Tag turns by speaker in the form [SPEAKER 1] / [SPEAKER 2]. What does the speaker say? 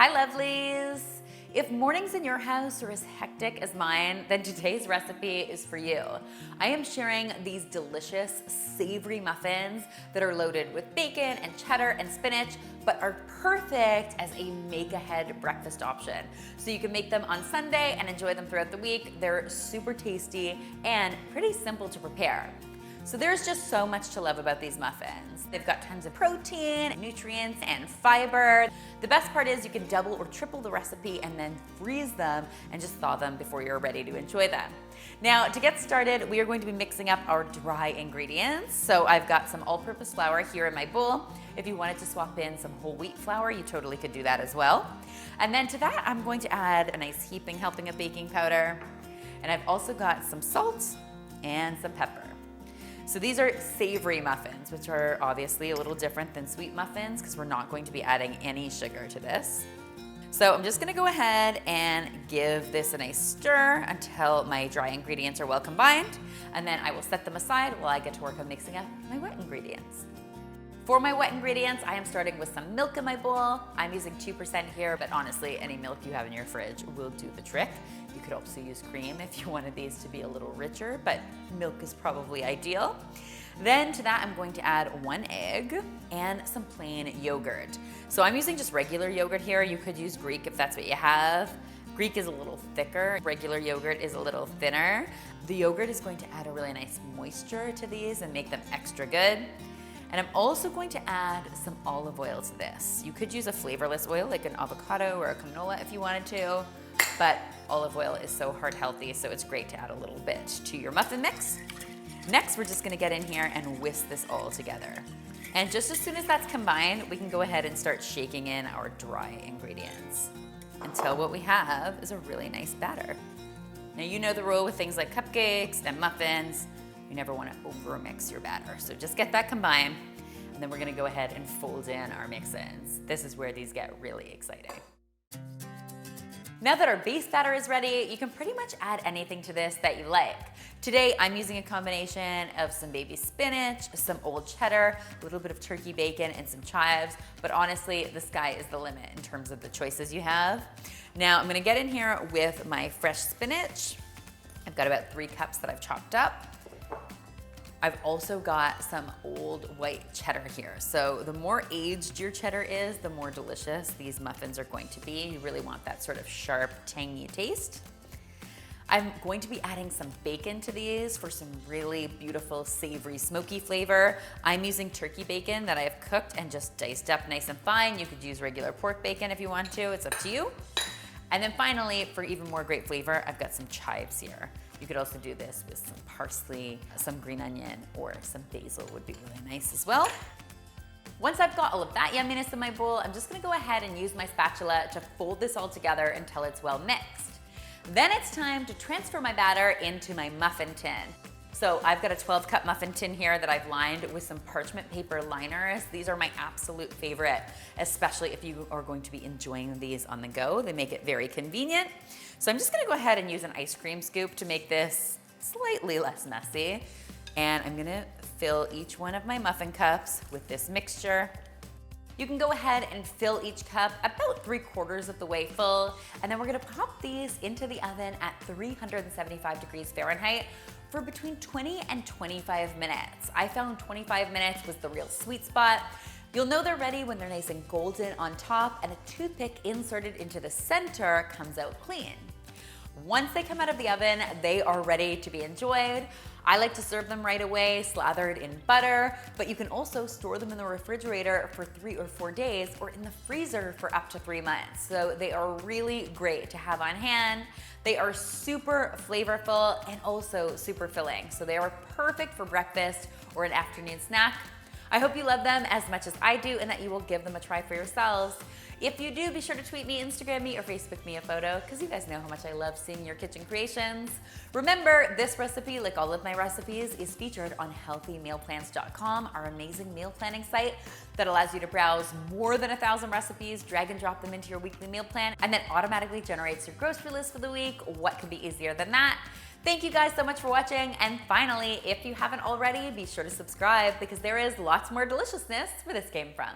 [SPEAKER 1] Hi lovelies! If mornings in your house are as hectic as mine, then today's recipe is for you. I am sharing these delicious savory muffins that are loaded with bacon and cheddar and spinach, but are perfect as a make-ahead breakfast option. So you can make them on Sunday and enjoy them throughout the week. They're super tasty and pretty simple to prepare. So there's just so much to love about these muffins. They've got tons of protein, nutrients, and fiber. The best part is you can double or triple the recipe and then freeze them and just thaw them before you're ready to enjoy them. Now, to get started, we are going to be mixing up our dry ingredients. So I've got some all-purpose flour here in my bowl. If you wanted to swap in some whole wheat flour, you totally could do that as well. And then to that, I'm going to add a nice helping of baking powder. And I've also got some salt and some pepper. So these are savory muffins, which are obviously a little different than sweet muffins because we're not going to be adding any sugar to this. So I'm just gonna go ahead and give this a nice stir until my dry ingredients are well combined, and then I will set them aside while I get to work on mixing up my wet ingredients. For my wet ingredients, I am starting with some milk in my bowl. I'm using 2% here, but honestly, any milk you have in your fridge will do the trick. You could also use cream if you wanted these to be a little richer, but milk is probably ideal. Then to that, I'm going to add 1 egg and some plain yogurt. So I'm using just regular yogurt here. You could use Greek if that's what you have. Greek is a little thicker. Regular yogurt is a little thinner. The yogurt is going to add a really nice moisture to these and make them extra good. And I'm also going to add some olive oil to this. You could use a flavorless oil like an avocado or a canola if you wanted to, but olive oil is so heart healthy, so it's great to add a little bit to your muffin mix. Next, we're just gonna get in here and whisk this all together. And just as soon as that's combined, we can go ahead and start shaking in our dry ingredients until what we have is a really nice batter. Now you know the rule with things like cupcakes and muffins. You never want to over-mix your batter. So just get that combined, and then we're gonna go ahead and fold in our mix-ins. This is where these get really exciting. Now that our base batter is ready, you can pretty much add anything to this that you like. Today, I'm using a combination of some baby spinach, some old cheddar, a little bit of turkey bacon, and some chives, but honestly, the sky is the limit in terms of the choices you have. Now, I'm gonna get in here with my fresh spinach. I've got about 3 cups that I've chopped up. I've also got some old white cheddar here. So the more aged your cheddar is, the more delicious these muffins are going to be. You really want that sort of sharp, tangy taste. I'm going to be adding some bacon to these for some really beautiful, savory, smoky flavor. I'm using turkey bacon that I have cooked and just diced up nice and fine. You could use regular pork bacon if you want to, it's up to you. And then finally, for even more great flavor, I've got some chives here. You could also do this with some parsley, some green onion, or some basil would be really nice as well. Once I've got all of that yumminess in my bowl, I'm just gonna go ahead and use my spatula to fold this all together until it's well mixed. Then it's time to transfer my batter into my muffin tin. So I've got a 12-cup muffin tin here that I've lined with some parchment paper liners. These are my absolute favorite, especially if you are going to be enjoying these on the go. They make it very convenient. So I'm just gonna go ahead and use an ice cream scoop to make this slightly less messy. And I'm gonna fill each one of my muffin cups with this mixture. You can go ahead and fill each cup about 3/4 of the way full. And then we're gonna pop these into the oven at 375 degrees Fahrenheit for between 20 and 25 minutes. I found 25 minutes was the real sweet spot. You'll know they're ready when they're nice and golden on top and a toothpick inserted into the center comes out clean. Once they come out of the oven, they are ready to be enjoyed. I like to serve them right away, slathered in butter, but you can also store them in the refrigerator for 3 or 4 days or in the freezer for up to 3 months. So they are really great to have on hand. They are super flavorful and also super filling. So they are perfect for breakfast or an afternoon snack. I hope you love them as much as I do and that you will give them a try for yourselves. If you do, be sure to tweet me, Instagram me, or Facebook me a photo because you guys know how much I love seeing your kitchen creations. Remember, this recipe, like all of my recipes, is featured on healthymealplans.com, our amazing meal planning site that allows you to browse more than 1,000 recipes, drag and drop them into your weekly meal plan, and then automatically generates your grocery list for the week. What could be easier than that? Thank you guys so much for watching, and finally, if you haven't already, be sure to subscribe because there is lots more deliciousness where this came from.